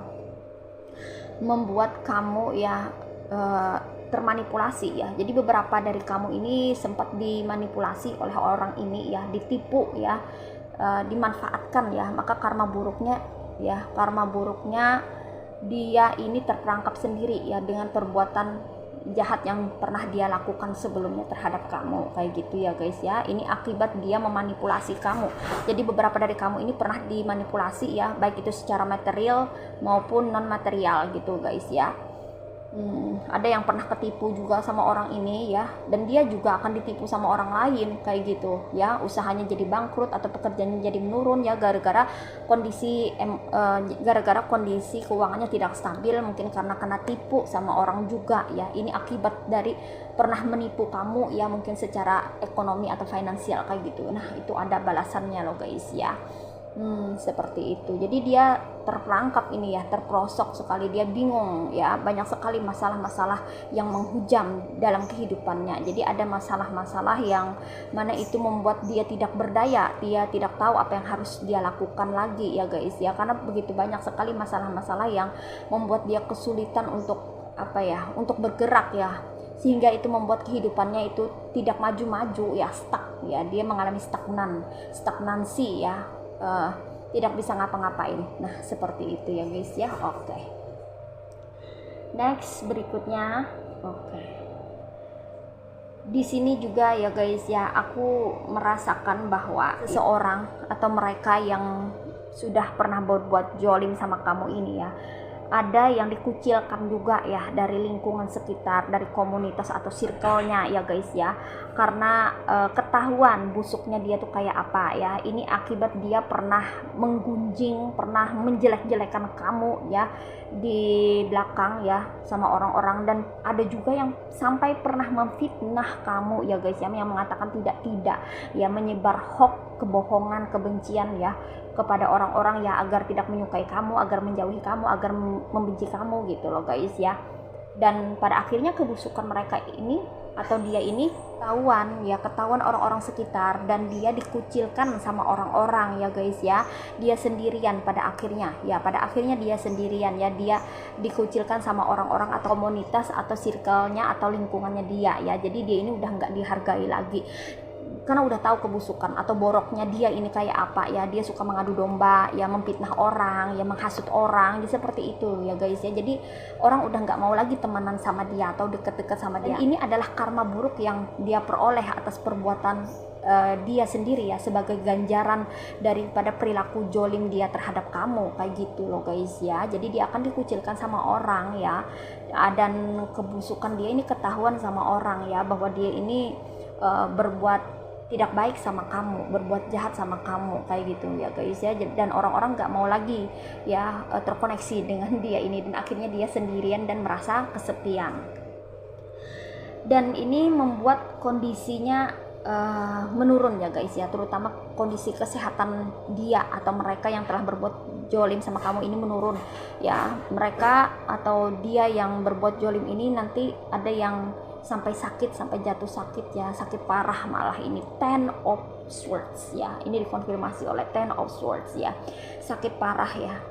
membuat kamu ya termanipulasi ya. Jadi beberapa dari kamu ini sempat dimanipulasi oleh orang ini ya, ditipu ya, dimanfaatkan ya. Maka karma buruknya ya, karma buruknya dia ini terperangkap sendiri ya dengan perbuatan jahat yang pernah dia lakukan sebelumnya terhadap kamu kayak gitu ya guys ya. Ini akibat dia memanipulasi kamu. Jadi beberapa dari kamu ini pernah dimanipulasi ya, baik itu secara material maupun non material gitu guys ya. Ada yang pernah ketipu juga sama orang ini ya, dan dia juga akan ditipu sama orang lain kayak gitu ya. Usahanya jadi bangkrut atau pekerjaannya jadi menurun ya, gara-gara kondisi keuangannya tidak stabil, mungkin karena kena tipu sama orang juga ya. Ini akibat dari pernah menipu kamu ya, mungkin secara ekonomi atau finansial kayak gitu. Nah itu ada balasannya loh guys ya. Seperti itu. Jadi dia terperangkap ini ya, terperosok sekali, dia bingung ya, banyak sekali masalah-masalah yang menghujam dalam kehidupannya. Jadi ada masalah-masalah yang mana itu membuat dia tidak berdaya, dia tidak tahu apa yang harus dia lakukan lagi ya guys ya, karena begitu banyak sekali masalah-masalah yang membuat dia kesulitan untuk apa ya, untuk bergerak ya, sehingga itu membuat kehidupannya itu tidak maju-maju ya, stuck ya, dia mengalami stagnansi ya, tidak bisa ngapa-ngapain. Nah seperti itu ya guys ya. Oke. Next berikutnya. Oke. Di sini juga ya guys ya, aku merasakan bahwa seseorang atau mereka yang sudah pernah berbuat jolim sama kamu ini ya, ada yang dikucilkan juga ya dari lingkungan sekitar, dari komunitas atau circle-nya ya guys ya, karena ketahuan busuknya dia tuh kayak apa ya. Ini akibat dia pernah menggunjing, pernah menjelek-jelekan kamu ya di belakang ya sama orang-orang, dan ada juga yang sampai pernah memfitnah kamu ya guys ya, yang mengatakan tidak ya, menyebar hoax, kebohongan, kebencian ya kepada orang-orang ya, agar tidak menyukai kamu, agar menjauhi kamu, agar membenci kamu gitu loh guys ya. Dan pada akhirnya kebusukan mereka ini atau dia ini ketahuan orang-orang sekitar, dan dia dikucilkan sama orang-orang ya guys ya. Dia sendirian pada akhirnya dia sendirian ya, dia dikucilkan sama orang-orang atau komunitas atau circle-nya atau lingkungannya dia ya. Jadi dia ini udah nggak dihargai lagi. karena udah tahu kebusukan atau boroknya dia ini kayak apa ya, dia suka mengadu domba ya, memfitnah orang ya, menghasut orang, jadi seperti itu ya guys ya. Jadi orang udah nggak mau lagi temenan sama dia atau deket-deket sama dia. Dan ini adalah karma buruk yang dia peroleh atas perbuatan dia sendiri ya, sebagai ganjaran daripada perilaku jolim dia terhadap kamu, kayak gitu loh guys ya. Jadi dia akan dikucilkan sama orang ya, dan kebusukan dia ini ketahuan sama orang ya, bahwa dia ini berbuat tidak baik sama kamu, berbuat jahat sama kamu, kayak gitu ya guys ya. Dan orang-orang nggak mau lagi ya terkoneksi dengan dia ini, dan akhirnya dia sendirian dan merasa kesepian. Dan ini membuat kondisinya menurun ya guys ya, terutama kondisi kesehatan dia atau mereka yang telah berbuat jolim sama kamu ini menurun ya. Mereka atau dia yang berbuat jolim ini nanti ada yang sampai sakit, sampai jatuh sakit ya, sakit parah malah. Ini Ten of Swords ya, ini dikonfirmasi oleh Ten of Swords ya, sakit parah ya.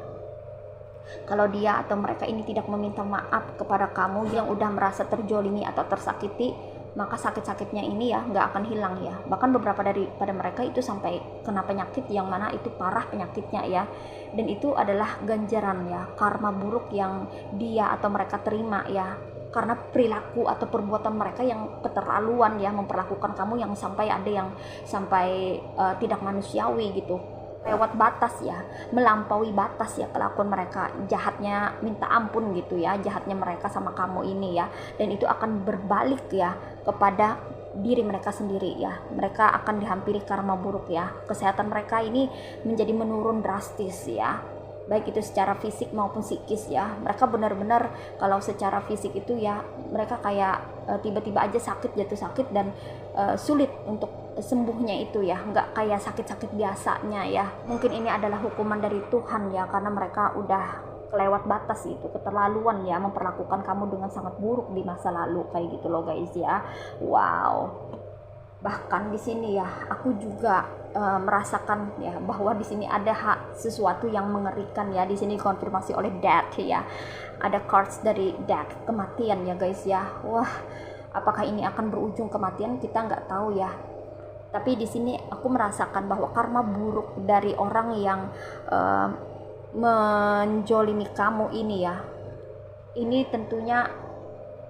Kalau dia atau mereka ini tidak meminta maaf kepada kamu yang udah merasa terjolimi atau tersakiti, maka sakit-sakitnya ini ya nggak akan hilang ya. Bahkan beberapa daripada mereka itu sampai kena penyakit yang mana itu parah penyakitnya ya. Dan itu adalah ganjaran ya, karma buruk yang dia atau mereka terima ya, karena perilaku atau perbuatan mereka yang keterlaluan ya, memperlakukan kamu yang sampai ada yang sampai tidak manusiawi gitu, lewat batas ya, melampaui batas ya kelakuan mereka, jahatnya minta ampun gitu ya, jahatnya mereka sama kamu ini ya. Dan itu akan berbalik ya kepada diri mereka sendiri ya, mereka akan dihampiri karma buruk ya. Kesehatan mereka ini menjadi menurun drastis ya, baik itu secara fisik maupun psikis ya. Mereka benar-benar kalau secara fisik itu ya, mereka kayak tiba-tiba aja sakit, jatuh sakit, dan sulit untuk sembuhnya itu ya, nggak kayak sakit-sakit biasanya ya. Mungkin ini adalah hukuman dari Tuhan ya, karena mereka udah kelewat batas itu, keterlaluan ya, memperlakukan kamu dengan sangat buruk di masa lalu, kayak gitu loh guys ya. Wow. Bahkan di sini ya, aku juga merasakan ya bahwa di sini ada sesuatu yang mengerikan ya. Di sini konfirmasi oleh Death ya. Ada cards dari Death, kematian ya guys ya. Wah, apakah ini akan berujung kematian? Kita nggak tahu ya. Tapi di sini aku merasakan bahwa karma buruk dari orang yang menjolimi kamu ini ya, ini tentunya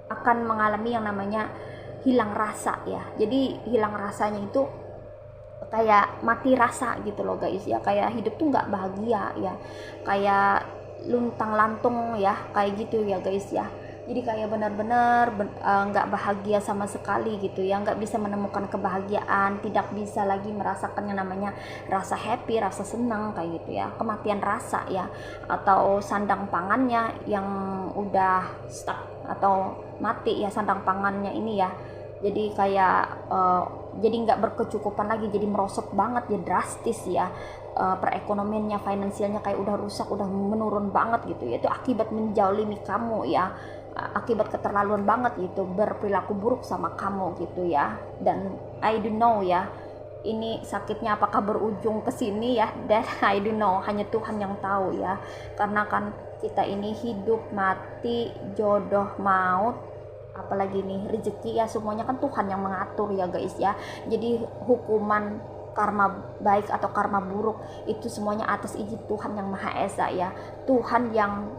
akan mengalami yang namanya hilang rasa ya. Jadi hilang rasanya itu kayak mati rasa gitu loh guys ya, kayak hidup tuh nggak bahagia ya, kayak luntang lantung ya, kayak gitu ya guys ya. Jadi kayak benar-benar nggak bahagia sama sekali gitu ya, nggak bisa menemukan kebahagiaan, tidak bisa lagi merasakan yang namanya rasa happy, rasa senang, kayak gitu ya. Kematian rasa ya, atau sandang pangannya yang udah stuck atau mati ya, sandang pangannya ini ya. Jadi kayak jadi nggak berkecukupan lagi, jadi merosot banget ya, drastis ya. Perekonomiannya, finansialnya kayak udah rusak, udah menurun banget gitu ya. Itu akibat menjolimi kamu ya, akibat keterlaluan banget gitu, berperilaku buruk sama kamu gitu ya. Dan I don't know ya, ini sakitnya apakah berujung ke sini ya, dan I don't know, hanya Tuhan yang tahu ya. Karena kan kita ini hidup, mati, jodoh, maut, apalagi nih rezeki ya, semuanya kan Tuhan yang mengatur ya guys ya. Jadi hukuman karma baik atau karma buruk itu semuanya atas izin Tuhan yang Maha Esa ya. Tuhan yang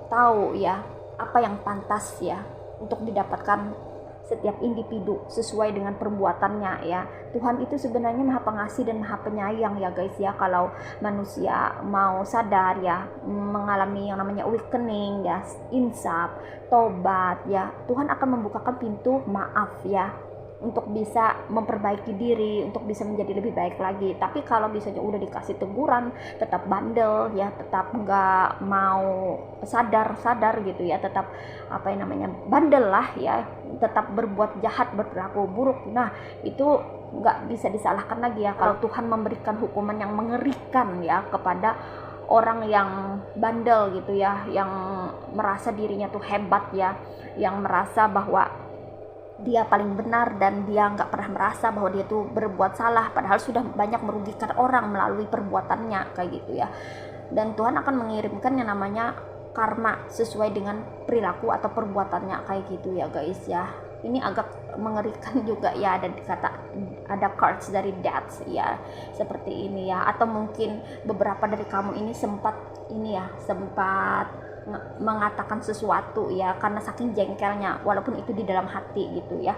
tahu ya apa yang pantas ya untuk didapatkan setiap individu sesuai dengan perbuatannya ya. Tuhan itu sebenarnya Maha Pengasih dan Maha Penyayang ya guys ya. Kalau manusia mau sadar ya, mengalami yang namanya awakening ya, insaf, tobat ya, Tuhan akan membukakan pintu maaf ya, untuk bisa memperbaiki diri, untuk bisa menjadi lebih baik lagi. Tapi kalau misalnya udah dikasih teguran, tetap bandel ya, tetap nggak mau sadar gitu ya, tetap apa yang namanya bandel lah ya, tetap berbuat jahat, berperilaku buruk, nah itu nggak bisa disalahkan lagi ya. Kalau Tuhan memberikan hukuman yang mengerikan ya kepada orang yang bandel gitu ya, yang merasa dirinya tuh hebat ya, yang merasa bahwa dia paling benar dan dia nggak pernah merasa bahwa dia tuh berbuat salah, padahal sudah banyak merugikan orang melalui perbuatannya, kayak gitu ya. Dan Tuhan akan mengirimkan yang namanya karma sesuai dengan perilaku atau perbuatannya, kayak gitu ya guys ya. Ini agak mengerikan juga ya, ada ada cards dari death ya, seperti ini ya. Atau mungkin beberapa dari kamu ini sempat mengatakan sesuatu ya, karena saking jengkelnya, walaupun itu di dalam hati gitu ya.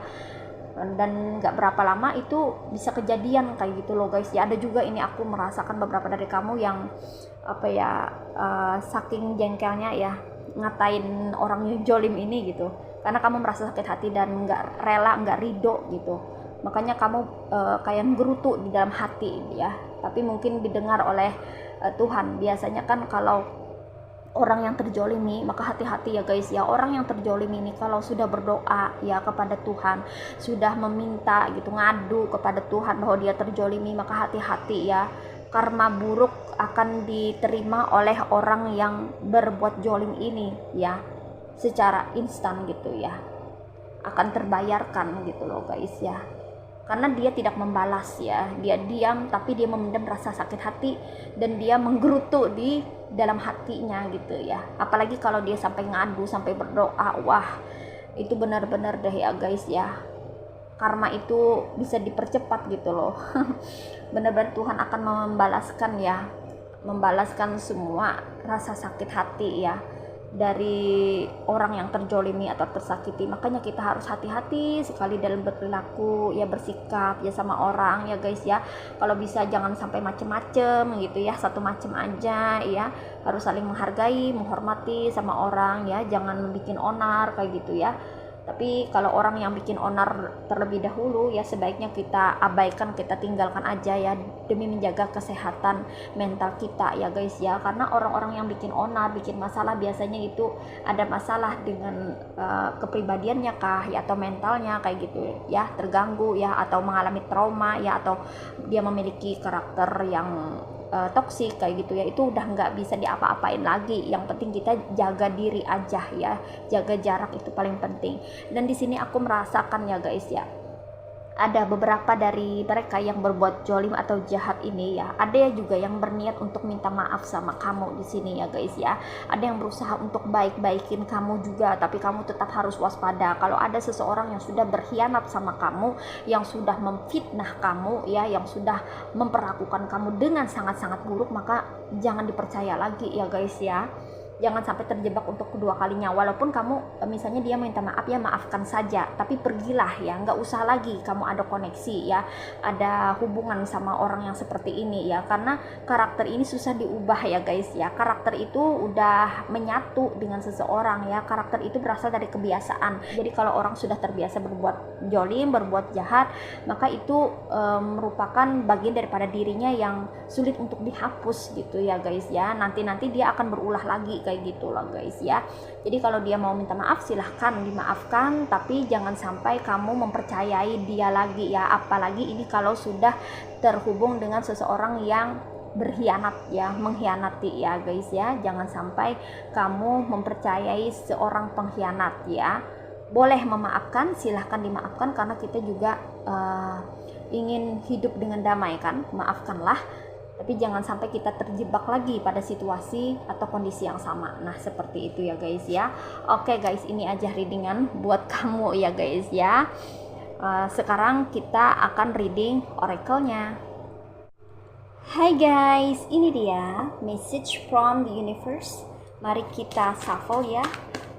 Dan nggak berapa lama itu bisa kejadian kayak gitu loh guys ya. Ada juga ini aku merasakan beberapa dari kamu yang saking jengkelnya ya, ngatain orang yang jolim ini gitu, karena kamu merasa sakit hati dan nggak rela, nggak ridho gitu. Makanya kamu kayak gerutu di dalam hati ya, tapi mungkin didengar oleh Tuhan. Biasanya kan kalau orang yang terjolimi, maka hati-hati ya guys ya. Orang yang terjolimi ini kalau sudah berdoa ya kepada Tuhan, sudah meminta gitu, ngadu kepada Tuhan bahwa dia terjolimi, maka hati-hati ya. Karma buruk akan diterima oleh orang yang berbuat jolim ini ya, secara instan gitu ya, akan terbayarkan gitu loh guys ya. Karena dia tidak membalas ya, dia diam tapi dia memendam rasa sakit hati dan dia menggerutu di dalam hatinya gitu ya. Apalagi kalau dia sampai ngadu, sampai berdoa, wah itu benar-benar deh ya guys ya, karma itu bisa dipercepat gitu loh. Benar-benar Tuhan akan membalaskan semua rasa sakit hati ya dari orang yang terjolimi atau tersakiti. Makanya kita harus hati-hati sekali dalam berperilaku ya, bersikap ya sama orang ya guys ya. Kalau bisa jangan sampai macem-macem gitu ya, satu macem aja ya. Harus saling menghargai, menghormati sama orang ya, jangan bikin onar kayak gitu ya. Tapi kalau orang yang bikin onar terlebih dahulu ya, sebaiknya kita abaikan, kita tinggalkan aja ya, demi menjaga kesehatan mental kita ya guys ya. Karena orang-orang yang bikin onar, bikin masalah, biasanya itu ada masalah dengan kepribadiannya kah ya, atau mentalnya kayak gitu ya, terganggu ya, atau mengalami trauma ya, atau dia memiliki karakter yang toksik kayak gitu ya. Itu udah nggak bisa diapa-apain lagi. Yang penting kita jaga diri aja ya, jaga jarak itu paling penting. Dan di sini aku merasakan ya guys ya, ada beberapa dari mereka yang berbuat jolim atau jahat ini ya, ada juga yang berniat untuk minta maaf sama kamu di sini ya guys ya. Ada yang berusaha untuk baik-baikin kamu juga, tapi kamu tetap harus waspada. Kalau ada seseorang yang sudah berkhianat sama kamu, yang sudah memfitnah kamu ya, yang sudah memperlakukan kamu dengan sangat-sangat buruk, maka jangan dipercaya lagi ya guys ya. Jangan sampai terjebak untuk kedua kalinya. Walaupun kamu misalnya dia minta maaf ya, maafkan saja, tapi pergilah ya, nggak usah lagi kamu ada koneksi ya, ada hubungan sama orang yang seperti ini ya. Karena karakter ini susah diubah ya guys ya. Karakter itu udah menyatu dengan seseorang ya. Karakter itu berasal dari kebiasaan. Jadi kalau orang sudah terbiasa berbuat jolim, berbuat jahat, maka itu merupakan bagian daripada dirinya yang sulit untuk dihapus gitu ya guys ya. Nanti dia akan berulah lagi kayak gitu loh guys ya. Jadi kalau dia mau minta maaf, silahkan dimaafkan, tapi jangan sampai kamu mempercayai dia lagi ya. Apalagi ini kalau sudah terhubung dengan seseorang yang berkhianat ya, mengkhianati ya guys ya. Jangan sampai kamu mempercayai seorang pengkhianat ya. Boleh memaafkan, silahkan dimaafkan, karena kita juga ingin hidup dengan damai kan. Maafkanlah, tapi jangan sampai kita terjebak lagi pada situasi atau kondisi yang sama. Nah seperti itu ya guys ya. Oke guys, ini aja readingan buat kamu ya guys ya. Sekarang kita akan reading oracle-nya. Hai guys, ini dia message from the universe. Mari kita shuffle ya.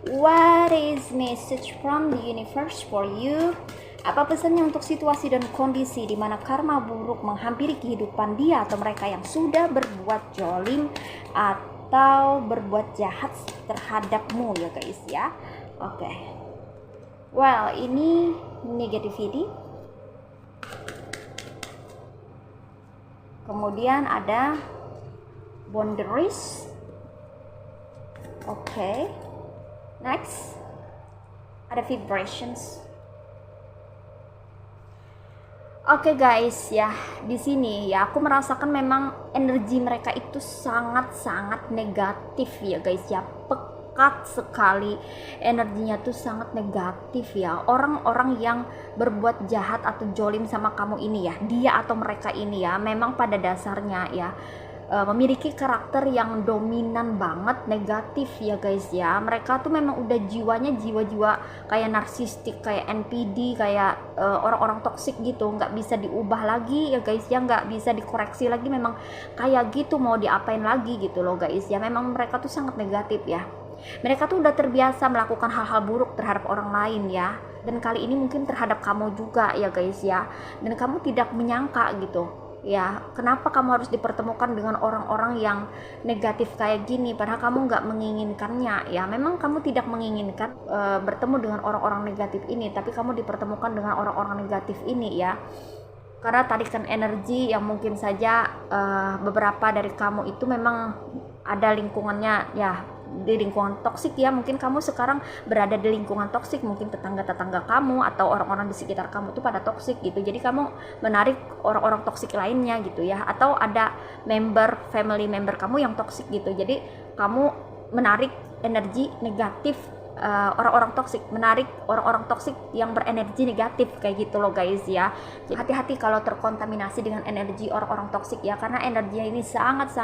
What is message from the universe for you? Apa pesannya untuk situasi dan kondisi di mana karma buruk menghampiri kehidupan dia atau mereka yang sudah berbuat jolim atau berbuat jahat terhadapmu ya guys ya. Oke. Well, ini negativity. Kemudian ada boundaries. Oke. Next, ada vibrations. Oke guys ya, di sini ya aku merasakan memang energi mereka itu sangat-sangat negatif ya guys ya. Pekat sekali energinya tuh, sangat negatif ya. Orang-orang yang berbuat jahat atau jolim sama kamu ini ya, dia atau mereka ini ya, memang pada dasarnya ya memiliki karakter yang dominan banget negatif ya guys ya. Mereka tuh memang udah jiwanya jiwa-jiwa kayak narsistik, kayak NPD, kayak orang-orang toksik gitu, nggak bisa diubah lagi ya guys ya, nggak bisa dikoreksi lagi, memang kayak gitu, mau diapain lagi gitu loh guys ya. Memang mereka tuh sangat negatif ya. Mereka tuh udah terbiasa melakukan hal-hal buruk terhadap orang lain ya, dan kali ini mungkin terhadap kamu juga ya guys ya, dan kamu tidak menyangka gitu ya, kenapa kamu harus dipertemukan dengan orang-orang yang negatif kayak gini, padahal kamu nggak menginginkannya ya. Memang kamu tidak menginginkan bertemu dengan orang-orang negatif ini, tapi kamu dipertemukan dengan orang-orang negatif ini ya, karena tarikan energi yang mungkin saja beberapa dari kamu itu memang ada lingkungannya ya, di lingkungan toksik ya. Mungkin kamu sekarang berada di lingkungan toksik, mungkin tetangga-tetangga kamu atau orang-orang di sekitar kamu tuh pada toksik gitu, jadi kamu menarik orang-orang toksik lainnya gitu ya, atau ada family member kamu yang toksik gitu, jadi kamu menarik energi negatif orang-orang toksik, menarik orang-orang toksik yang berenergi negatif kayak gitu loh guys ya. Jadi hati-hati kalau terkontaminasi dengan energi orang-orang toksik ya, karena energinya ini sangat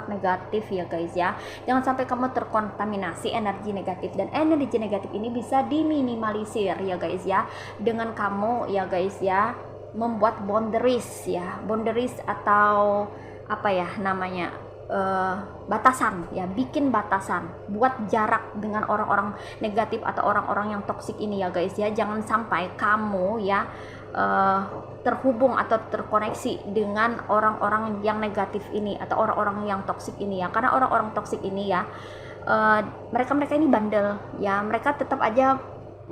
negatif ya guys ya. Jangan sampai kamu terkontaminasi energi negatif, dan energi negatif ini bisa diminimalisir ya guys ya, dengan kamu ya guys ya membuat boundaries ya, boundaries atau apa ya namanya, batasan ya, bikin batasan, buat jarak dengan orang-orang negatif atau orang-orang yang toksik ini ya guys ya. Jangan sampai kamu ya terhubung atau terkoneksi dengan orang-orang yang negatif ini atau orang-orang yang toksik ini ya, karena orang-orang toksik ini ya mereka ini bandel ya, mereka tetap aja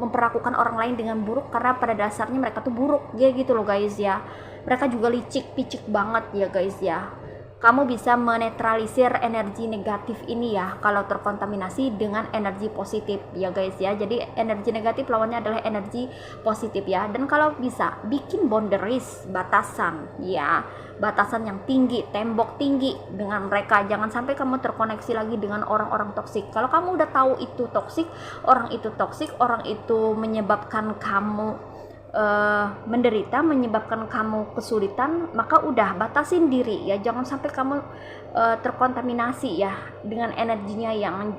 memperlakukan orang lain dengan buruk karena pada dasarnya mereka tuh buruk ya gitu loh guys ya. Mereka juga licik-picik banget ya guys ya. Kamu bisa menetralisir energi negatif ini ya kalau terkontaminasi dengan energi positif ya guys ya. Jadi energi negatif lawannya adalah energi positif ya. Dan kalau bisa bikin boundaries, batasan ya, batasan yang tinggi, tembok tinggi dengan mereka. Jangan sampai kamu terkoneksi lagi dengan orang-orang toksik. Kalau kamu udah tahu itu toksik, orang itu menyebabkan kamu menderita, menyebabkan kamu kesulitan, maka udah batasin diri ya. Jangan sampai kamu terkontaminasi ya dengan energinya yang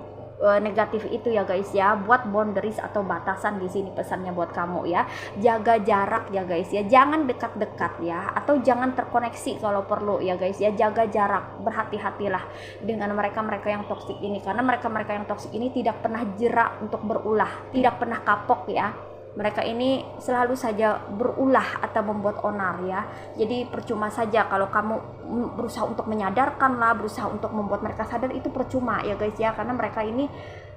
negatif itu ya guys ya. Buat boundaries atau batasan di sini pesannya buat kamu ya. Jaga jarak ya guys ya. Jangan dekat-dekat ya, atau jangan terkoneksi kalau perlu ya guys ya. Jaga jarak, berhati-hatilah dengan mereka-mereka yang toksik ini, karena mereka-mereka yang toksik ini tidak pernah jera untuk berulah, tidak pernah kapok ya. Mereka ini selalu saja berulah atau membuat onar ya. Jadi percuma saja kalau kamu berusaha untuk menyadarkan lah, berusaha untuk membuat mereka sadar, itu percuma ya guys ya, karena mereka ini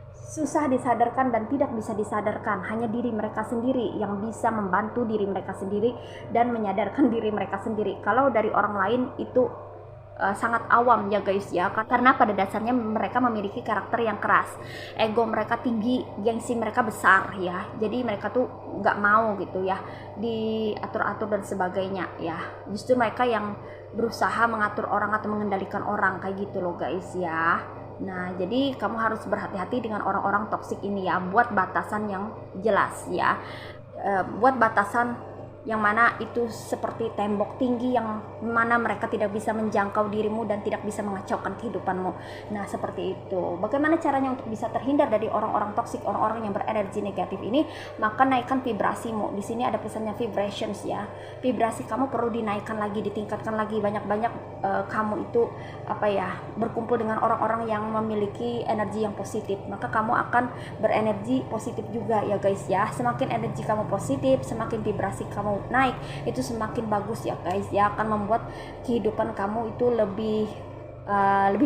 susah disadarkan dan tidak bisa disadarkan. Hanya diri mereka sendiri yang bisa membantu diri mereka sendiri dan menyadarkan diri mereka sendiri. Kalau dari orang lain itu sangat awam ya guys ya, karena pada dasarnya mereka memiliki karakter yang keras, ego mereka tinggi, gengsi mereka besar ya. Jadi mereka tuh nggak mau gitu ya diatur-atur dan sebagainya ya. Justru mereka yang berusaha mengatur orang atau mengendalikan orang kayak gitu loh guys ya. Nah, jadi kamu harus berhati-hati dengan orang-orang toksik ini ya. Buat batasan yang jelas ya, buat batasan yang mana itu seperti tembok tinggi yang mana mereka tidak bisa menjangkau dirimu dan tidak bisa mengacaukan kehidupanmu. Nah, seperti itu. Bagaimana caranya untuk bisa terhindar dari orang-orang toksik, orang-orang yang berenergi negatif ini? Maka naikkan vibrasimu. Di sini ada pesannya vibrations ya. Vibrasi kamu perlu dinaikkan lagi, ditingkatkan lagi, banyak-banyak kamu itu berkumpul dengan orang-orang yang memiliki energi yang positif. Maka kamu akan berenergi positif juga ya guys ya. Semakin energi kamu positif, semakin vibrasi kamu naik, itu semakin bagus ya guys ya, akan membuat kehidupan kamu itu lebih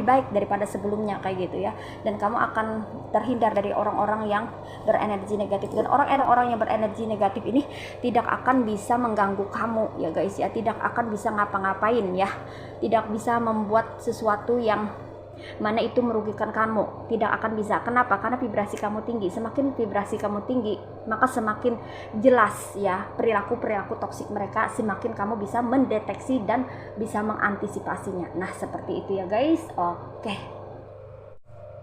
baik daripada sebelumnya kayak gitu ya. Dan kamu akan terhindar dari orang-orang yang berenergi negatif. Dan orang-orang yang berenergi negatif ini tidak akan bisa mengganggu kamu ya guys ya, tidak akan bisa ngapa-ngapain ya, tidak bisa membuat sesuatu yang mana itu merugikan kamu, tidak akan bisa. Kenapa? Karena vibrasi kamu tinggi. Semakin vibrasi kamu tinggi, maka semakin jelas ya perilaku toksik mereka, semakin kamu bisa mendeteksi dan bisa mengantisipasinya. Nah, seperti itu ya guys. Oke.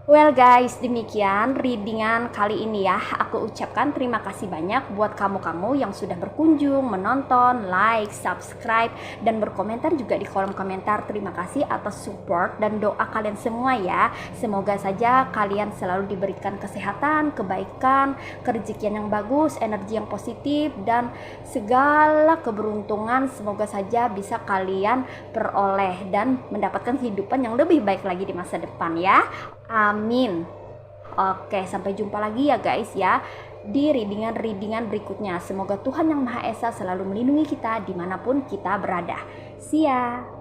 Well guys, demikian readingan kali ini ya. Aku ucapkan terima kasih banyak buat kamu-kamu yang sudah berkunjung, menonton, like, subscribe, dan berkomentar juga di kolom komentar. Terima kasih atas support dan doa kalian semua ya. Semoga saja kalian selalu diberikan kesehatan, kebaikan, kerejekian yang bagus, energi yang positif, dan segala keberuntungan semoga saja bisa kalian peroleh dan mendapatkan kehidupan yang lebih baik lagi di masa depan ya. Amin. Oke, sampai jumpa lagi ya guys ya di readingan berikutnya. Semoga Tuhan Yang Maha Esa selalu melindungi kita dimanapun kita berada. See ya.